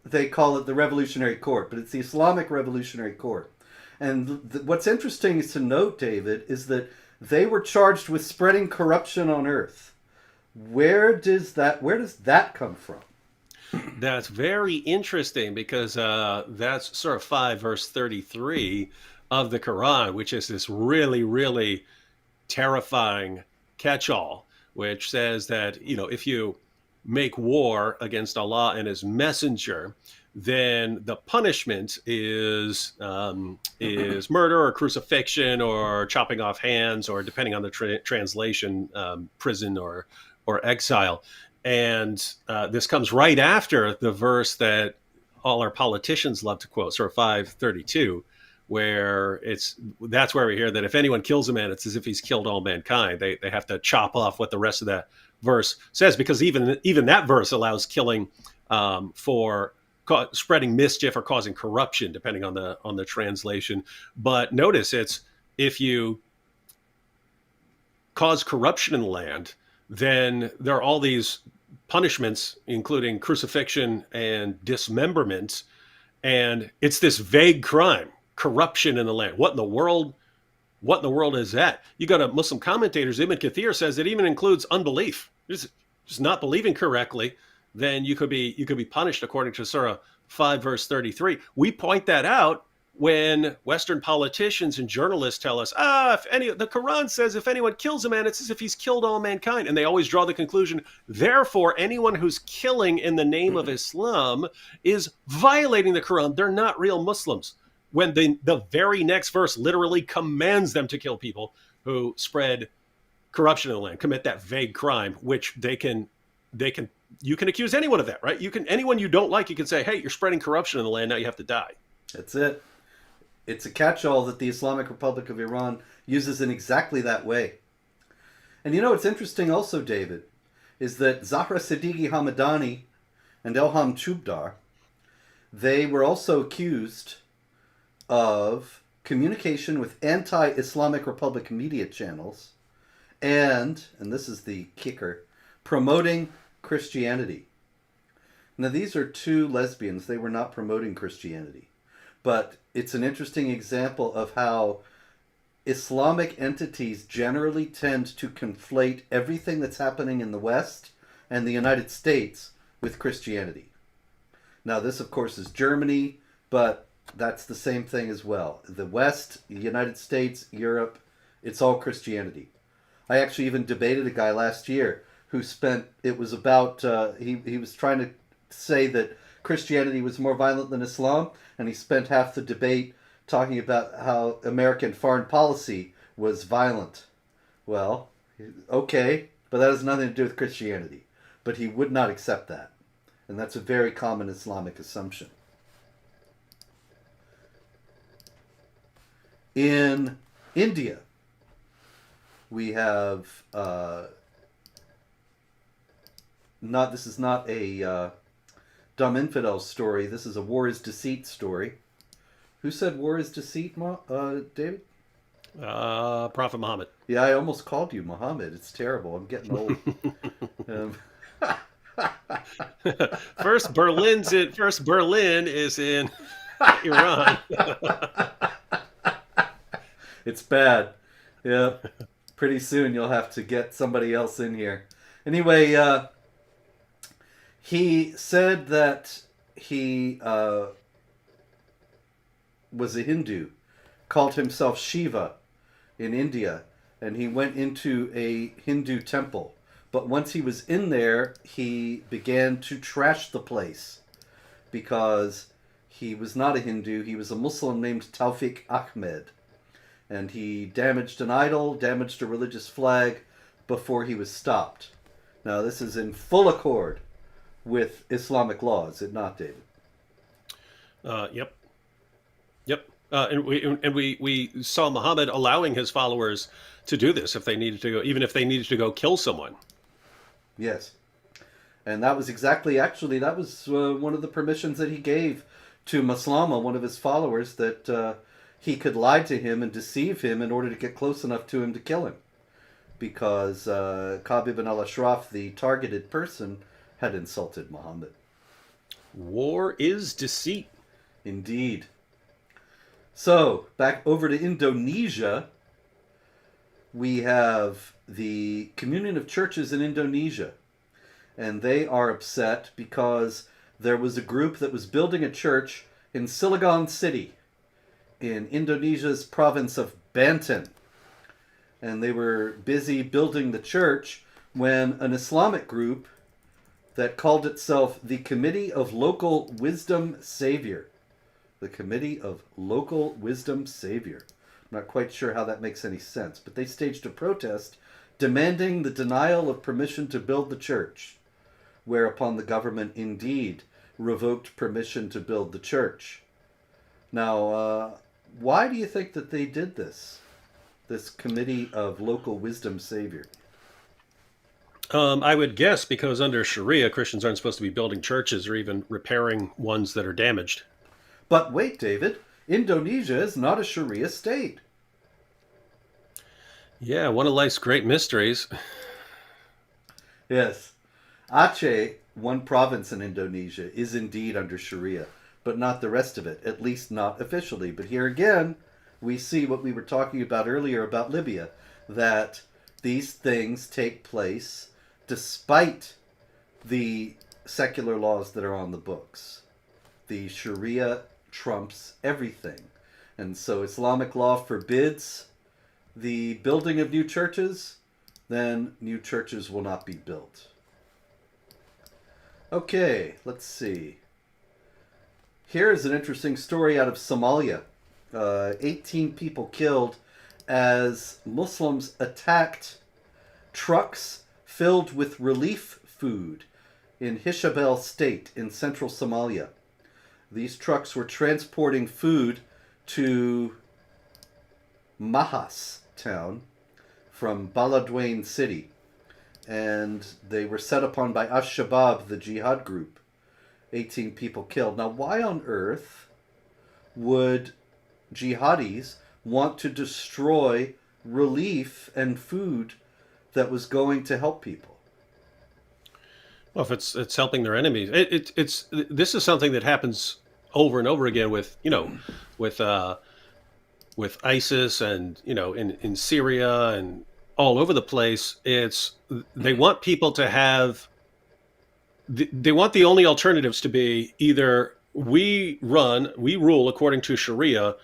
they call it the Revolutionary Court, but it's the Islamic Revolutionary Court. And what's interesting is to note, David, is that they were charged with spreading corruption on earth. Where does that come from? That's very interesting because that's Surah 5, verse 33 of the Quran, which is this really, really terrifying catch-all, which says that, if you make war against Allah and His Messenger, then the punishment is murder or crucifixion or chopping off hands, or depending on the translation, prison or exile. And this comes right after the verse that all our politicians love to quote, Surah 5:32, where that's where we hear that if anyone kills a man, it's as if he's killed all mankind. They have to chop off what the rest of that verse says, because even that verse allows killing for spreading mischief or causing corruption, depending on the translation. But notice it's if you cause corruption in the land, then there are all these punishments, including crucifixion and dismemberment, and it's this vague crime, corruption in the land. What in the world is that? You go to Muslim commentators, Ibn Kathir says it even includes unbelief. Just not believing correctly, then you could be punished according to Surah 5, verse 33. We point that out when Western politicians and journalists tell us, the Quran says if anyone kills a man, it's as if he's killed all mankind. And they always draw the conclusion, therefore, anyone who's killing in the name of Islam is violating the Quran. They're not real Muslims. When the very next verse literally commands them to kill people who spread corruption in the land, commit that vague crime, which you can accuse anyone of that, right? Anyone you don't like, you can say, hey, you're spreading corruption in the land, now you have to die. That's it. It's a catch-all that the Islamic Republic of Iran uses in exactly that way. And what's interesting also, David, is that Zahra Siddiqui Hamadani and Elham Chubdar, they were also accused of communication with anti-Islamic Republic media channels and this is the kicker, promoting Christianity. Now, these are two lesbians. They were not promoting Christianity. But it's an interesting example of how Islamic entities generally tend to conflate everything that's happening in the West and the United States with Christianity. Now, this, of course, is Germany, but that's the same thing as well. The West, the United States, Europe, it's all Christianity. I actually even debated a guy last year who he was trying to say that Christianity was more violent than Islam, and he spent half the debate talking about how American foreign policy was violent. Well, okay, but that has nothing to do with Christianity. But he would not accept that. And that's a very common Islamic assumption. In India, we have not. This is not a dumb infidel story. This is a war is deceit story. Who said war is deceit, David? Prophet Muhammad. Yeah, I almost called you Muhammad. It's terrible. I'm getting old. um, First Berlin is in Iran. It's bad. Yeah. Pretty soon you'll have to get somebody else in here. Anyway, he said that he was a Hindu, called himself Shiva in India, and he went into a Hindu temple. But once he was in there, he began to trash the place because he was not a Hindu. He was a Muslim named Tawfiq Ahmed. And he damaged an idol, damaged a religious flag before he was stopped. Now, this is in full accord with Islamic law, is it not, David? Yep. And we saw Muhammad allowing his followers to do this if they needed to go, even if they needed to go kill someone. Yes. And that was exactly, actually, that was one of the permissions that he gave to Maslama, one of his followers, that he could lie to him and deceive him in order to get close enough to him to kill him. Because Ka'b ibn al-Ashraf, the targeted person, had insulted Muhammad. War is deceit. Indeed. So, back over to Indonesia, we have the Communion of Churches in Indonesia. And they are upset because there was a group that was building a church in Cilegon City, in Indonesia's province of Banten. And they were busy building the church when an Islamic group that called itself the Committee of Local Wisdom Savior. The Committee of Local Wisdom Savior. I'm not quite sure how that makes any sense, but they staged a protest demanding the denial of permission to build the church, whereupon the government indeed revoked permission to build the church. Now, why do you think that they did this? This Committee of Local Wisdom Savior? I would guess because under Sharia, Christians aren't supposed to be building churches or even repairing ones that are damaged. But wait, David, Indonesia is not a Sharia state. Yeah, one of life's great mysteries. Yes. Aceh, one province in Indonesia, is indeed under Sharia, but not the rest of it, at least not officially. But here again, we see what we were talking about earlier about Libya, that these things take place despite the secular laws that are on the books. The Sharia trumps everything. And so Islamic law forbids the building of new churches, then new churches will not be built. Okay, let's see. Here is an interesting story out of Somalia. 18 people killed as Muslims attacked trucks filled with relief food in Hishabelle State in central Somalia. These trucks were transporting food to Mahas town from Baladweyne City, and they were set upon by Ash-Shabaab, the Jihad group. 18 people killed. Now, why on earth would jihadis want to destroy relief and food that was going to help people? Well, if it's helping their enemies, it's this is something that happens over and over again with with ISIS and in Syria and all over the place. They want people to have. They want the only alternatives to be either we rule according to Sharia,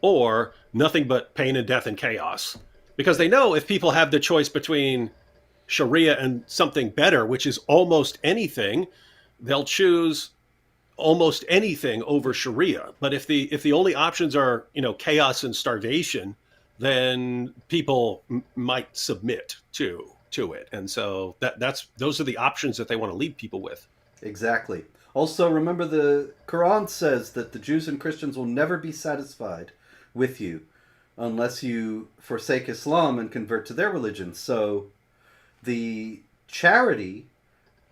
or nothing but pain and death and chaos. Because they know if people have the choice between Sharia and something better, which is almost anything, they'll choose almost anything over Sharia. But if the only options are, chaos and starvation, then people might submit to it. And so that's those are the options that they want to leave people with. Exactly. Also, remember the Quran says that the Jews and Christians will never be satisfied with you unless you forsake Islam and convert to their religion. So the charity,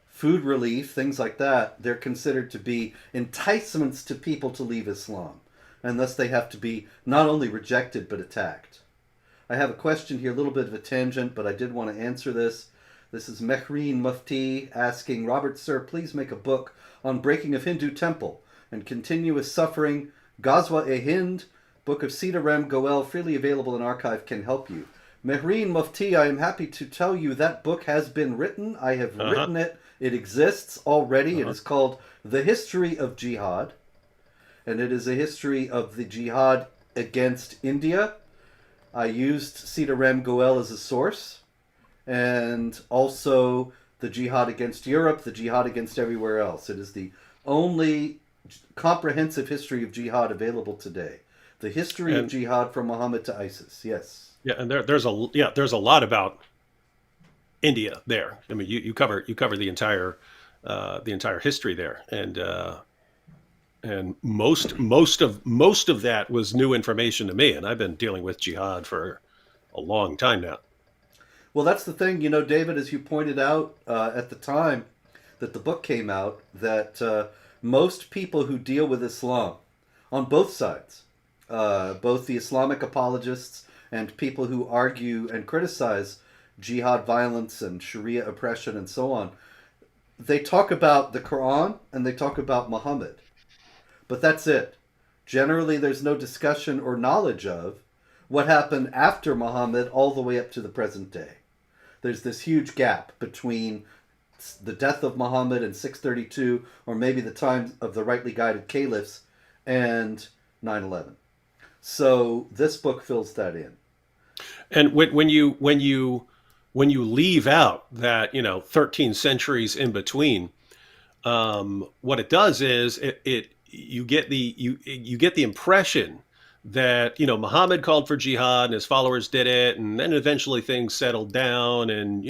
food relief, things like that, they're considered to be enticements to people to leave Islam. And thus they have to be not only rejected but attacked. I have a question here, a little bit of a tangent, but I did want to answer this. This is Mehreen Mufti asking, Robert, sir, please make a book on breaking of Hindu temple and continuous suffering. Ghazwa-e-Hind, book of Sita Ram Goel, freely available in archive, can help you. Mehreen Mufti, I am happy to tell you that book has been written. I have written it. It exists already. It is called The History of Jihad. And it is a history of the jihad against India. I used Sita Ram Goel as a source. And also the jihad against Europe, the jihad against everywhere else. It is the only comprehensive history of jihad available today. The history of jihad from Muhammad to ISIS. Yes. Yeah, and there's a lot about India there. I mean, you cover the entire history there, and most of that was new information to me, and I've been dealing with jihad for a long time now. Well, that's the thing, David, as you pointed out at the time that the book came out, that most people who deal with Islam on both sides, both the Islamic apologists and people who argue and criticize jihad violence and Sharia oppression and so on, they talk about the Quran and they talk about Muhammad. But that's it. Generally, there's no discussion or knowledge of what happened after Muhammad all the way up to the present day. There's this huge gap between the death of Muhammad in 632, or maybe the time of the rightly guided caliphs, and 9/11. So this book fills that in. And when you leave out that 13 centuries in between, what it does is you get the impression that Muhammad called for jihad and his followers did it, and then eventually things settled down, and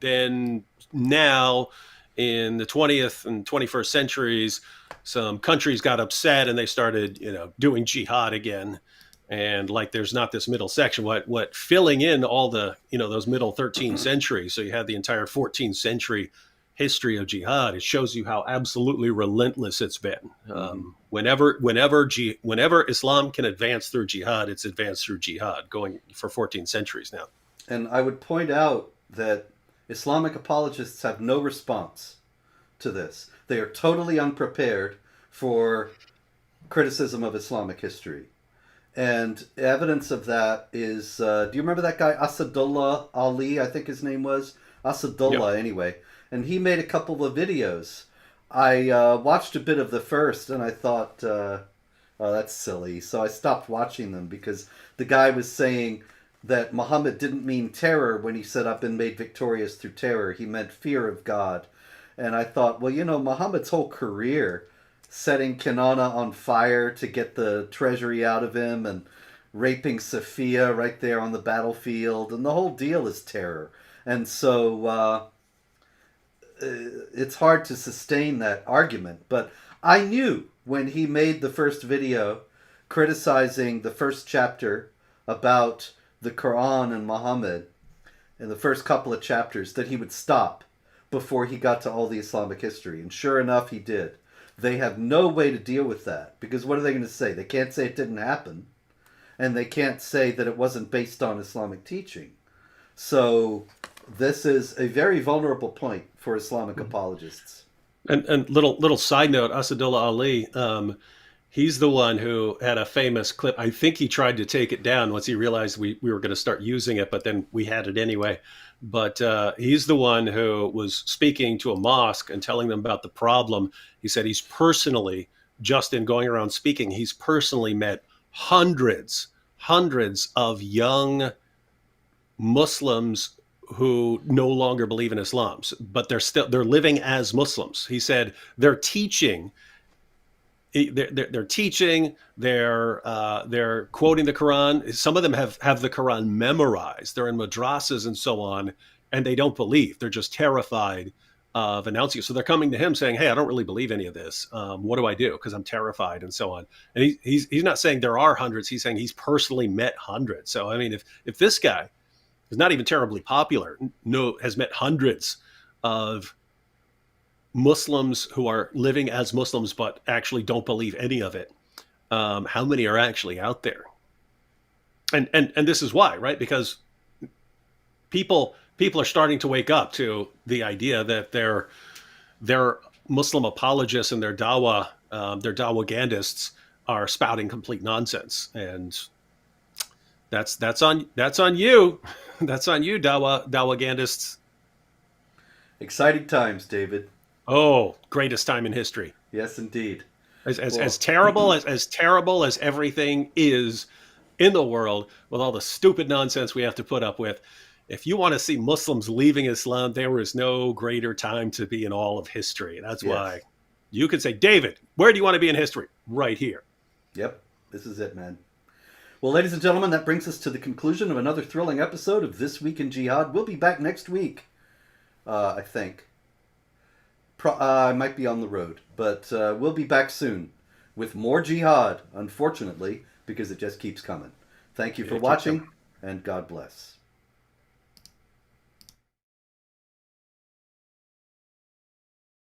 then now in the 20th and 21st centuries, some countries got upset and they started doing jihad again. And like, there's not this middle section, what filling in all the those middle 13 centuries. So you have the entire 14th century history of jihad. It shows you how absolutely relentless it's been. Whenever Islam can advance through jihad, it's advanced through jihad, going for 14 centuries now. And I would point out that Islamic apologists have no response to this. They are totally unprepared for criticism of Islamic history. And evidence of that is, do you remember that guy Asadullah Ali, I think his name was? Asadullah, anyway. And he made a couple of videos. I watched a bit of the first and I thought, oh, that's silly. So I stopped watching them because the guy was saying that Muhammad didn't mean terror when he said, I've been made victorious through terror. He meant fear of God. And I thought, well, Muhammad's whole career, setting Kanana on fire to get the treasury out of him and raping Sophia right there on the battlefield, and the whole deal is terror. And so it's hard to sustain that argument. But I knew when he made the first video criticizing the first chapter about the Quran and Muhammad, in the first couple of chapters, that he would stop before he got to all the Islamic history. And sure enough, he did. They have no way to deal with that, because what are they going to say? They can't say it didn't happen, and they can't say that it wasn't based on Islamic teaching. So this is a very vulnerable point for Islamic apologists. And little side note, Asadullah Ali, he's the one who had a famous clip. I think he tried to take it down once he realized we were going to start using it, but then we had it anyway. But he's the one who was speaking to a mosque and telling them about the problem. He said he's personally, just in going around speaking, he's personally met hundreds of young Muslims who no longer believe in Islam, but they're living as Muslims. He said they're teaching. They're teaching. They're quoting the Quran. Some of them have the Quran memorized. They're in madrasas and so on, and they don't believe. They're just terrified of announcing it. So they're coming to him saying, "Hey, I don't really believe any of this. What do I do? Because I'm terrified," and so on. And he's not saying there are hundreds. He's saying he's personally met hundreds. So I mean, if this guy is not even terribly popular, has met hundreds of Muslims who are living as Muslims but actually don't believe any of it. How many are actually out there? And this is why, right? Because people are starting to wake up to the idea that their Muslim apologists and their dawagandists are spouting complete nonsense, and that's on you. That's on you, dawagandists. Exciting times, David. Oh, greatest time in history. Yes, indeed. As terrible as everything is in the world, with all the stupid nonsense we have to put up with, if you want to see Muslims leaving Islam, there is no greater time to be in all of history. That's why you could say, David, where do you want to be in history? Right here. Yep, this is it, man. Well, ladies and gentlemen, that brings us to the conclusion of another thrilling episode of This Week in Jihad. We'll be back next week, I think. I might be on the road, but we'll be back soon with more jihad, unfortunately, because it just keeps coming. Thank you for watching, and God bless.